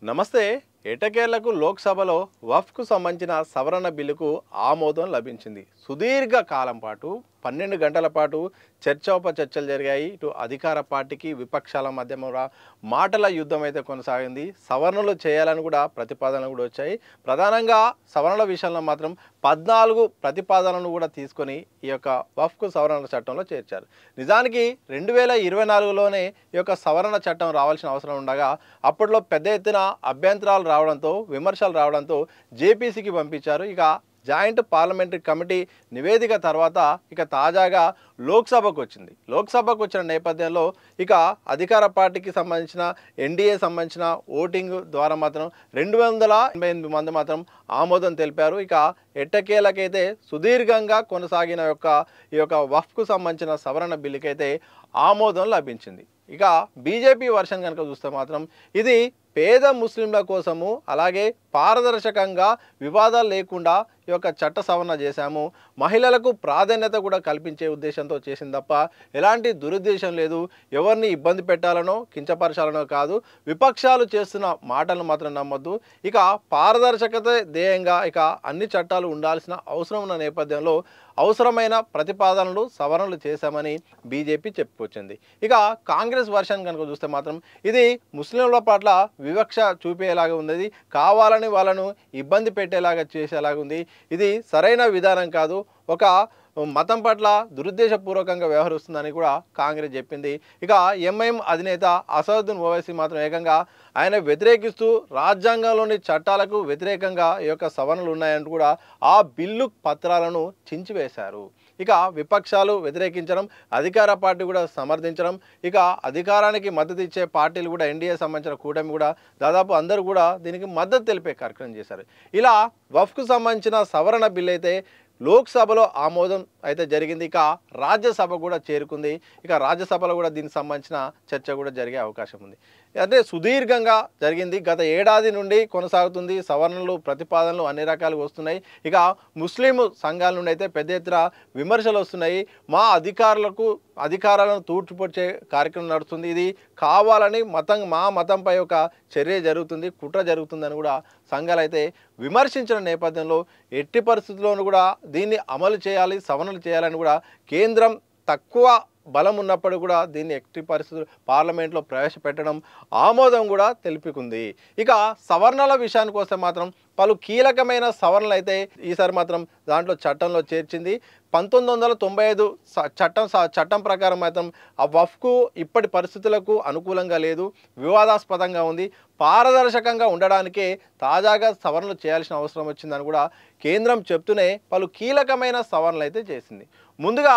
నమస్తే. ఎటకేలకు లోక్సభలో వఫ్కు సంబంధించిన సవరణ బిల్లుకు ఆమోదం లభించింది. సుదీర్ఘ కాలం పాటు 12 గంటల పాటు చర్చోపచర్చలు జరిగాయి. ఇటు అధికార పార్టీకి విపక్షాల మధ్య మాటల యుద్ధం అయితే కొనసాగింది. సవరణలు చేయాలని కూడా ప్రతిపాదనలు కూడా వచ్చాయి. ప్రధానంగా సవరణల విషయంలో మాత్రం 14 ప్రతిపాదనలను కూడా తీసుకొని ఈ యొక్క వఫ్కు సవరణ చట్టంలో చేర్చారు. నిజానికి 2024లోనే ఈ యొక్క సవరణ చట్టం రావాల్సిన అవసరం ఉండగా అప్పట్లో పెద్ద ఎత్తున అభ్యంతరాలు రావడంతో విమర్శలు రావడంతో జేపీసీకి పంపించారు. ఇక జాయింట్ పార్లమెంటరీ కమిటీ నివేదిక తర్వాత ఇక తాజాగా లోక్సభకు వచ్చింది. లోక్సభకు వచ్చిన నేపథ్యంలో ఇక అధికార పార్టీకి సంబంధించిన ఎన్డీఏ సంబంధించిన ఓటింగ్ ద్వారా మాత్రం 288 మంది మాత్రం ఆమోదం తెలిపారు. ఇక ఎట్టకేలకైతే సుదీర్ఘంగా కొనసాగిన ఈ యొక్క వఫ్కు సంబంధించిన సవరణ బిల్లుకైతే ఆమోదం లభించింది. ఇక బీజేపీ వర్షన్ కనుక చూస్తే మాత్రం ఇది పేద ముస్లింల కోసము అలాగే పారదర్శకంగా వివాదాలు లేకుండా ఈ యొక్క చట్ట సవరణ చేశాము, మహిళలకు ప్రాధాన్యత కూడా కల్పించే ఉద్దేశంతో చేసింది తప్ప ఎలాంటి దురుద్దేశం లేదు, ఎవరిని ఇబ్బంది పెట్టాలనో కించపరచాలనో కాదు, విపక్షాలు చేస్తున్న మాటలను మాత్రం నమ్మొద్దు. ఇక పారదర్శకత ధ్యేయంగా ఇక అన్ని చట్టాలు ఉండాల్సిన అవసరం ఉన్న నేపథ్యంలో అవసరమైన ప్రతిపాదనలు సవరణలు చేశామని బీజేపీ చెప్పుకొచ్చింది. ఇక కాంగ్రెస్ వర్షన్ కనుక చూస్తే మాత్రం ఇది ముస్లింల పట్ల వివక్ష చూపేలాగా ఉంది, కావాలని వాళ్ళను ఇబ్బంది పెట్టేలాగా చేసేలాగా ఉంది. ఇది సరైన విధానం కాదు, ఒక మతం పట్ల దురుద్దేశపూర్వకంగా వ్యవహరిస్తుందని కూడా కాంగ్రెస్ చెప్పింది. ఇక ఎంఐఎం అధినేత అసదుద్దీన్ ఓవైసీ మాత్రం ఏకంగా ఆయన వ్యతిరేకిస్తూ రాజ్యాంగంలోని చట్టాలకు వ్యతిరేకంగా ఈ యొక్క సవరణలు ఉన్నాయంటూ కూడా ఆ బిల్లు పత్రాలను చించివేశారు. ఇక విపక్షాలు వ్యతిరేకించడం, అధికార పార్టీ కూడా సమర్థించడం, ఇక అధికారానికి మద్దతు ఇచ్చే పార్టీలు కూడా ఎన్డీఏ సంబంధించిన కూటమి కూడా దాదాపు అందరూ కూడా దీనికి మద్దతు తెలిపే కార్యక్రమం చేశారు. ఇలా వఫ్కు సంబంధించిన సవరణ బిల్లు అయితే లోక్సభలో ఆమోదం అయితే జరిగింది. ఇక రాజ్యసభ కూడా చేరుకుంది. ఇక రాజ్యసభలో కూడా దీనికి సంబంధించిన చర్చ కూడా జరిగే అవకాశం ఉంది. అంటే సుదీర్ఘంగా జరిగింది, గత ఏడాది నుండి కొనసాగుతుంది. సవరణలు ప్రతిపాదనలు అన్ని రకాలుగా వస్తున్నాయి. ఇక ముస్లిం సంఘాల నుండి అయితే పెద్ద ఎత్తున విమర్శలు వస్తున్నాయి. మా అధికారాలను తూర్చిపొచ్చే కార్యక్రమం నడుస్తుంది, ఇది కావాలని మా మతంపై ఒక చర్య జరుగుతుంది, కుట్ర జరుగుతుందని కూడా సంఘాలు అయితే విమర్శించిన నేపథ్యంలో ఎట్టి పరిస్థితుల్లోనూ కూడా దీన్ని అమలు చేయాలి, సవరణలు చేయాలని కూడా కేంద్రం తక్కువ బలం ఉన్నప్పుడు కూడా దీన్ని ఎట్టి పరిస్థితులు పార్లమెంట్లో ప్రవేశపెట్టడం ఆమోదం కూడా తెలిపికుంది. ఇక సవరణల విషయానికి వస్తే మాత్రం పలు కీలకమైన సవరణలు అయితే ఈసారి మాత్రం దాంట్లో చట్టంలో చేర్చింది. 1995 చట్టం ప్రకారం మాత్రం ఆ వఫ్కు ఇప్పటి పరిస్థితులకు అనుకూలంగా లేదు, వివాదాస్పదంగా ఉంది, పారదర్శకంగా ఉండడానికే తాజాగా సవరణలు చేయాల్సిన అవసరం వచ్చిందని కూడా కేంద్రం చెప్తూనే పలు కీలకమైన సవరణలు అయితే చేసింది. ముందుగా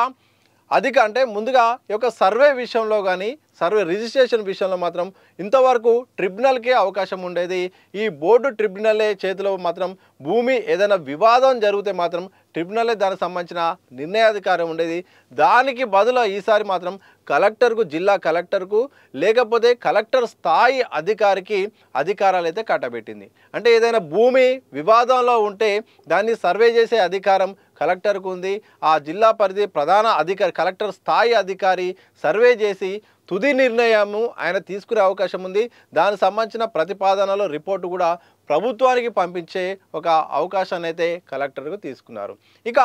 ఈ యొక్క సర్వే విషయంలో కానీ సర్వే రిజిస్ట్రేషన్ విషయంలో మాత్రం ఇంతవరకు ట్రిబ్యునల్కే అవకాశం ఉండేది. ఈ బోర్డు ట్రిబ్యునల్లే చేతిలో మాత్రం భూమి ఏదైనా వివాదం జరిగితే మాత్రం ట్రిబ్యునల్లే దానికి సంబంధించిన నిర్ణయాధికారం ఉండేది. దానికి బదులు ఈసారి మాత్రం కలెక్టర్కు, జిల్లా కలెక్టర్కు లేకపోతే కలెక్టర్ స్థాయి అధికారికి అధికారాలు అయితే కట్టబెట్టింది. అంటే ఏదైనా భూమి వివాదంలో ఉంటే దాన్ని సర్వే చేసే అధికారం కలెక్టర్కు ఉంది. ఆ జిల్లా పరిధి ప్రధాన అధికారి కలెక్టర్ స్థాయి అధికారి సర్వే చేసి తుది నిర్ణయము ఆయన తీసుకునే అవకాశం ఉంది. దానికి సంబంధించిన ప్రతిపాదనలో రిపోర్టు కూడా ప్రభుత్వానికి పంపించే ఒక అవకాశాన్ని అయితే కలెక్టర్కు తీసుకున్నారు. ఇక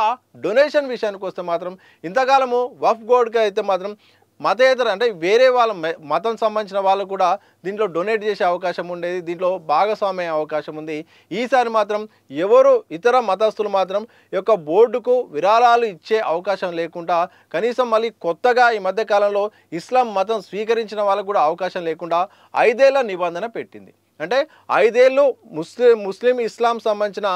డొనేషన్ విషయానికి వస్తే మాత్రం ఇంతకాలము వఫ్ బోర్డుకి అయితే మాత్రం మతేతర అంటే వేరే వాళ్ళ మతం సంబంధించిన వాళ్ళు కూడా దీంట్లో డొనేట్ చేసే అవకాశం ఉండేది, దీంట్లో భాగస్వామ్య అవకాశం ఉంది. ఈసారి మాత్రం ఎవరు ఇతర మతస్థులు మాత్రం ఈ యొక్క బోర్డుకు విరాళాలు ఇచ్చే అవకాశం లేకుండా కనీసం మళ్ళీ కొత్తగా ఈ మధ్యకాలంలో ఇస్లాం మతం స్వీకరించిన వాళ్ళకు కూడా అవకాశం లేకుండా 5 ఏళ్ల నిబంధన పెట్టింది. అంటే 5 ఏళ్ళు ముస్లిం ఇస్లాం సంబంధించిన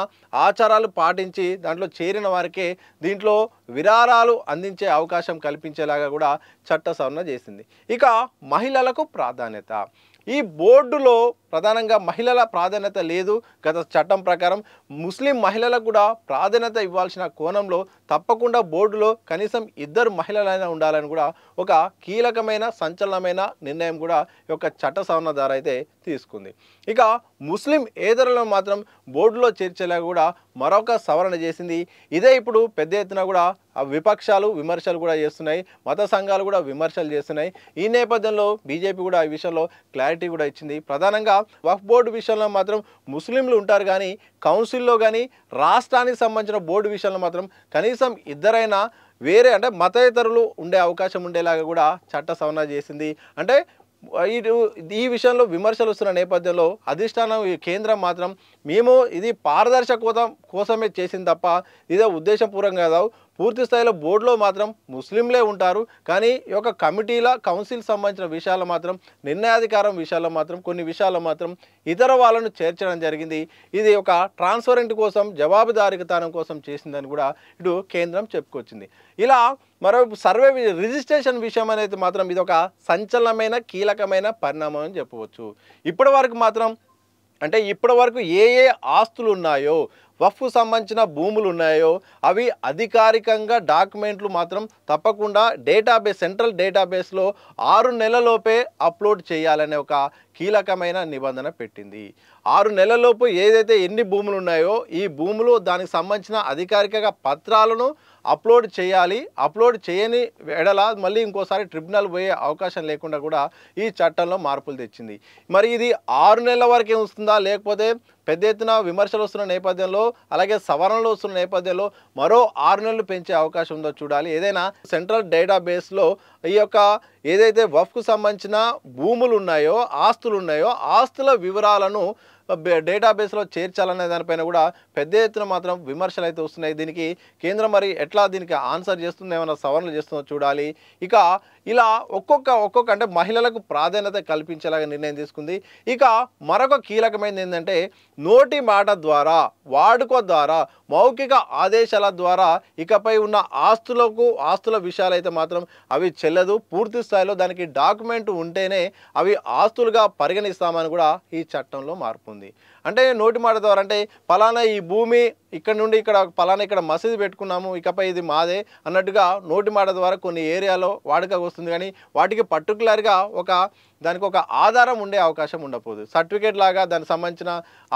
ఆచారాలు పాటించి దాంట్లో చేరిన వారికే దీంట్లో విరాళాలు అందించే అవకాశం కల్పించేలాగా కూడా చట్ట సవరణ చేసింది. ఇక మహిళలకు ప్రాధాన్యత, ఈ బోర్డులో ప్రధానంగా మహిళల ప్రాధాన్యత లేదు. గత చట్టం ప్రకారం ముస్లిం మహిళలకు కూడా ప్రాధాన్యత ఇవ్వాల్సిన కోణంలో తప్పకుండా బోర్డులో కనీసం 2 మహిళలైనా ఉండాలని కూడా ఒక కీలకమైన సంచలనమైన నిర్ణయం కూడా ఈ యొక్క చట్ట సవరణ ద్వారా అయితే తీసుకుంది. ఇక ముస్లిం ఏతరులను మాత్రం బోర్డులో చేర్చేలా కూడా మరొక సవరణ చేసింది. ఇదే ఇప్పుడు పెద్ద ఎత్తున కూడా విపక్షాలు విమర్శలు కూడా చేస్తున్నాయి, మత సంఘాలు కూడా విమర్శలు చేస్తున్నాయి. ఈ నేపథ్యంలో బీజేపీ కూడా ఈ విషయంలో క్లారిటీ కూడా ఇచ్చింది. ప్రధానంగా వక్ఫ్ బోర్డు విషయంలో మాత్రం ముస్లింలు ఉంటారు కానీ కౌన్సిల్లో కానీ రాష్ట్రానికి సంబంధించిన బోర్డు విషయంలో మాత్రం కనీసం ఇద్దరైనా వేరే అంటే మతేతరులు ఉండే అవకాశం ఉండేలాగా కూడా చట్ట సవరణ చేసింది. అంటే ఈ విషయంలో విమర్శలు వస్తున్న నేపథ్యంలో అధిష్టానం ఈ కేంద్రం మాత్రం మేము ఇది పారదర్శకత కోసమే చేసింది తప్ప ఇదే ఉద్దేశపూర్వకంగా కాదు. పూర్తి స్థాయిలో బోర్డులో మాత్రం ముస్లింలే ఉంటారు కానీ ఈ యొక్క కమిటీల కౌన్సిల్ సంబంధించిన విషయాలు మాత్రం నిర్ణయాధికారం విషయాల్లో మాత్రం కొన్ని విషయాల్లో మాత్రం ఇతర వాళ్ళను చేర్చడం జరిగింది. ఇది ఒక ట్రాన్స్పరెంట్ కోసం జవాబుదారీతనం కోసం చేసిందని కూడా ఇటు కేంద్రం చెప్పుకొచ్చింది. ఇలా మరోవైపు సర్వే రిజిస్ట్రేషన్ విషయం అనేది మాత్రం ఇది ఒక సంచలనమైన కీలకమైన పరిణామం అని చెప్పవచ్చు. ఇప్పటి వరకు మాత్రం అంటే ఇప్పటి వరకు ఏ ఆస్తులు ఉన్నాయో వక్ఫ్కు సంబంధించిన భూములు ఉన్నాయో అవి అధికారికంగా డాక్యుమెంట్లు మాత్రం తప్పకుండా డేటాబేస్ సెంట్రల్ డేటాబేస్లో 6 నెలలలోపే అప్లోడ్ చేయాలనే ఒక కీలకమైన నిబంధన పెట్టింది. 6 నెలలలోపు ఏదైతే ఎన్ని భూములు ఉన్నాయో ఈ భూములు దానికి సంబంధించిన అధికారిక పత్రాలను అప్లోడ్ చేయాలి. అప్లోడ్ చేయని ఎడల మళ్ళీ ఇంకోసారి ట్రిబ్యునల్ పోయే అవకాశం లేకుండా కూడా ఈ చట్టంలో మార్పులు తెచ్చింది. మరి ఇది 6 నెలల వరకే వస్తుందా లేకపోతే పెద్ద ఎత్తున విమర్శలు వస్తున్న నేపథ్యంలో అలాగే సవరణలు వస్తున్న నేపథ్యంలో మరో 6 నెలలు పెంచే అవకాశం ఉందో చూడాలి. ఏదైనా సెంట్రల్ డేటాబేస్లో ఈ యొక్క ఏదైతే వక్ఫ్కు సంబంధించిన భూములు ఉన్నాయో ఆస్తులు ఉన్నాయో ఆస్తుల వివరాలను డేటాబేస్లో చేర్చాలనే దానిపైన కూడా పెద్ద ఎత్తున మాత్రం విమర్శలు అయితే వస్తున్నాయి. దీనికి కేంద్రం మరి ఎట్లా దీనికి ఆన్సర్ చేస్తుందో ఏమైనా సవరణలు చేస్తుందో చూడాలి. ఇక ఇలా ఒక్కొక్క అంటే మహిళలకు ప్రాధాన్యత కల్పించేలాగా నిర్ణయం తీసుకుంది. ఇక మరొక కీలకమైనది ఏంటంటే నోటి మాట ద్వారా వాడుక ద్వారా మౌఖిక ఆదేశాల ద్వారా ఇకపై ఉన్న ఆస్తుల విషయాలైతే మాత్రం అవి చెల్లదు. పూర్తి స్థాయిలో దానికి డాక్యుమెంట్ ఉంటేనే అవి ఆస్తులుగా పరిగణిస్తామని కూడా ఈ చట్టంలో మార్పు ఉంది. అంటే నోటి మాట ద్వారా అంటే పలానా ఈ భూమి ఇక్కడ నుండి పలానా ఇక్కడ మసీదు పెట్టుకున్నాము ఇకపై ఇది మాదే అన్నట్టుగా నోటి మాట ద్వారా కొన్ని ఏరియాలో వాడుకకు వస్తుంది కానీ వాటికి పర్టికులర్గా దానికి ఒక ఆధారం ఉండే అవకాశం ఉండకపోదు. సర్టిఫికేట్ లాగా దానికి సంబంధించిన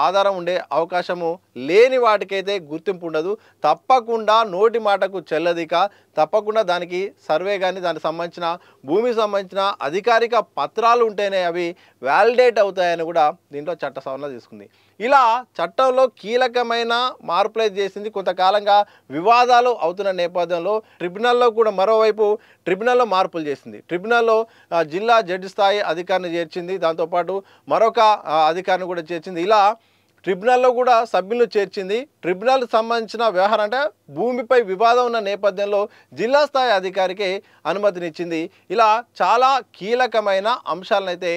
ఆధారం ఉండే అవకాశము లేని వాటికైతే గుర్తింపు ఉండదు. తప్పకుండా నోటి మాటకు చెల్లదిక తప్పకుండా దానికి సర్వే కానీ దానికి సంబంధించిన భూమికి సంబంధించిన అధికారిక పత్రాలు ఉంటేనే అవి వ్యాలిడేట్ అవుతాయని కూడా దీంట్లో చట్ట సవరణ తీసుకుంది. ఇలా చట్టంలో కీలకమైన మార్పులు చేసింది. కొంతకాలంగా వివాదాలు అవుతున్న నేపథ్యంలో ట్రిబ్యునల్లో కూడా మరోవైపు ట్రిబ్యునల్లో మార్పులు చేసింది. ట్రిబ్యునల్లో జిల్లా జడ్జి స్థాయి అధికారిని చేర్చింది. దాంతోపాటు మరొక అధికారిని కూడా చేర్చింది. ఇలా ట్రిబ్యునల్లో కూడా సభ్యులను చేర్చింది. ట్రిబ్యునల్కి సంబంధించిన వ్యవహారం అంటే భూమిపై వివాదం ఉన్న నేపథ్యంలో జిల్లా స్థాయి అధికారికి అనుమతినిచ్చింది. ఇలా చాలా కీలకమైన అంశాలనైతే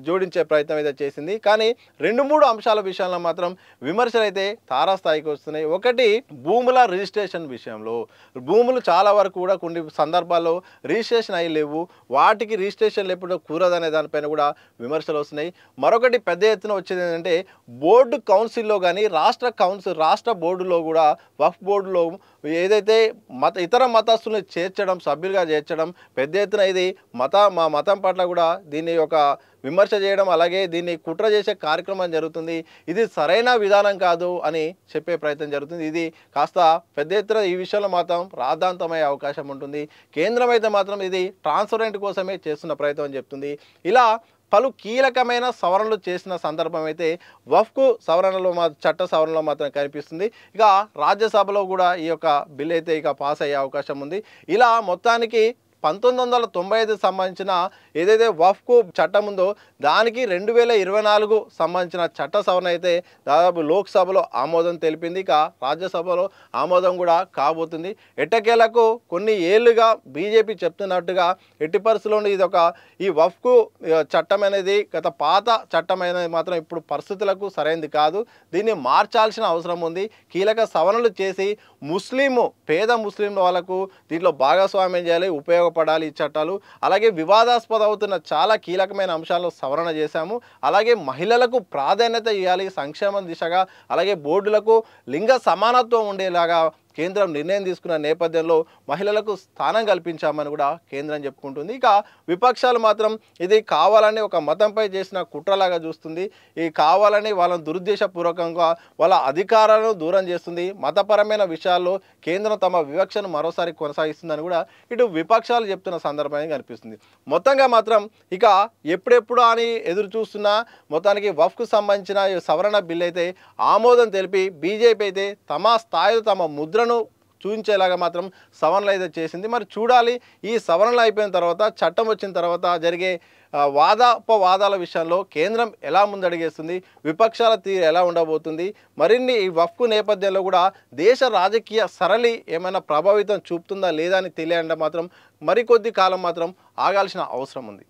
జోడించే ప్రయత్నం అయితే చేసింది. కానీ 2-3 అంశాల విషయంలో మాత్రం విమర్శలు అయితే తారాస్థాయికి వస్తున్నాయి. ఒకటి భూముల రిజిస్ట్రేషన్ విషయంలో భూములు చాలా వరకు కూడా కొన్ని సందర్భాల్లో రిజిస్ట్రేషన్ అయ్యి లేవు. వాటికి రిజిస్ట్రేషన్ లేకపోతే కూరదనే దానిపైన కూడా విమర్శలు వస్తున్నాయి. మరొకటి పెద్ద ఎత్తున వచ్చేది ఏంటంటే బోర్డు కౌన్సిల్లో కానీ రాష్ట్ర బోర్డులో కూడా వక్ఫ్ బోర్డులో ఏదైతే ఇతర మతస్థులను చేర్చడం సభ్యులుగా చేర్చడం పెద్ద ఎత్తున ఇది మా మతం పట్ల కూడా దీన్ని ఒక విమర్శ చేయడం అలాగే దీన్ని కుట్ర చేసే కార్యక్రమం జరుగుతుంది. ఇది సరైన విధానం కాదు అని చెప్పే ప్రయత్నం జరుగుతుంది. ఇది కాస్త పెద్ద ఎత్తున ఈ విషయంలో మాత్రం రాద్ధాంతమయ్యే అవకాశం ఉంటుంది. కేంద్రం అయితే మాత్రం ఇది ట్రాన్స్పరెంట్ కోసమే చేస్తున్న ప్రయత్నం అని చెప్తుంది. ఇలా పలు కీలకమైన సవరణలు చేసిన సందర్భం అయితే వక్ఫ్ చట్ట సవరణలో మాత్రం కనిపిస్తుంది. ఇక రాజ్యసభలో కూడా ఈ యొక్క బిల్ అయితే ఇక పాస్ అయ్యే అవకాశం ఉంది. ఇలా మొత్తానికి 1995 సంబంధించిన ఏదైతే వక్ఫ్ చట్టం ఉందో దానికి 2024 సంబంధించిన చట్ట సవరణ అయితే దాదాపు లోక్సభలో ఆమోదం తెలిపింది. ఇక రాజ్యసభలో ఆమోదం కూడా కాబోతుంది. ఎట్టకేలకు కొన్ని ఏళ్ళుగా బీజేపీ చెప్తున్నట్టుగా ఎట్టి పరిస్థితుల్లోనూ ఈ వక్ఫ్ చట్టం అనేది గత పాత చట్టం అనేది మాత్రం ఇప్పుడు పరిస్థితులకు సరైనది కాదు. దీన్ని మార్చాల్సిన అవసరం ఉంది. కీలక సవరణలు చేసి పేద ముస్లిం వాళ్ళకు దీంట్లో భాగస్వామ్యం చేయాలి, ఉపయోగపడాలి ఈ చట్టాలు. అలాగే వివాదాస్పద అవుతున్న చాలా కీలకమైన అంశాలను సవరణ చేశాము. అలాగే మహిళలకు ప్రాధాన్యత ఇవ్వాలి సంక్షేమం దిశగా. అలాగే బోర్డులకు లింగ సమానత్వం ఉండేలాగా కేంద్రం నిర్ణయం తీసుకున్న నేపథ్యంలో మహిళలకు స్థానం కల్పించామని కూడా కేంద్రం చెప్పుకుంటుంది. ఇక విపక్షాలు మాత్రం ఇది కావాలని ఒక మతంపై చేసిన కుట్రలాగా చూస్తుంది. ఇది కావాలని వాళ్ళని దురుద్దేశపూర్వకంగా వాళ్ళ అధికారాలను దూరం చేస్తుంది. మతపరమైన విషయాల్లో కేంద్రం తమ వివక్షను మరోసారి కొనసాగిస్తుందని కూడా ఇటు విపక్షాలు చెప్తున్న సందర్భంగా కనిపిస్తుంది. మొత్తంగా మాత్రం ఇక ఎప్పుడెప్పుడు అని ఎదురు చూస్తున్న మొత్తానికి వఫ్కు సంబంధించిన ఈ సవరణ బిల్ అయితే ఆమోదం తెలిపి బీజేపీ అయితే తమ స్థాయిలో తమ ముద్రను చూపించేలాగా మాత్రం సవరణలు అయితే చేసింది. మరి చూడాలి ఈ సవరణలు అయిపోయిన తర్వాత చట్టం వచ్చిన తర్వాత జరిగే వాదాల విషయంలో కేంద్రం ఎలా ముందడిగేస్తుంది, విపక్షాల తీరు ఎలా ఉండబోతుంది, మరిన్ని ఈ వఫ్కు నేపథ్యంలో కూడా దేశ రాజకీయ సరళి ఏమైనా ప్రభావితం చూపుతుందా లేదా అని తెలియాలంటే మాత్రం మరికొద్ది కాలం మాత్రం ఆగాల్సిన అవసరం ఉంది.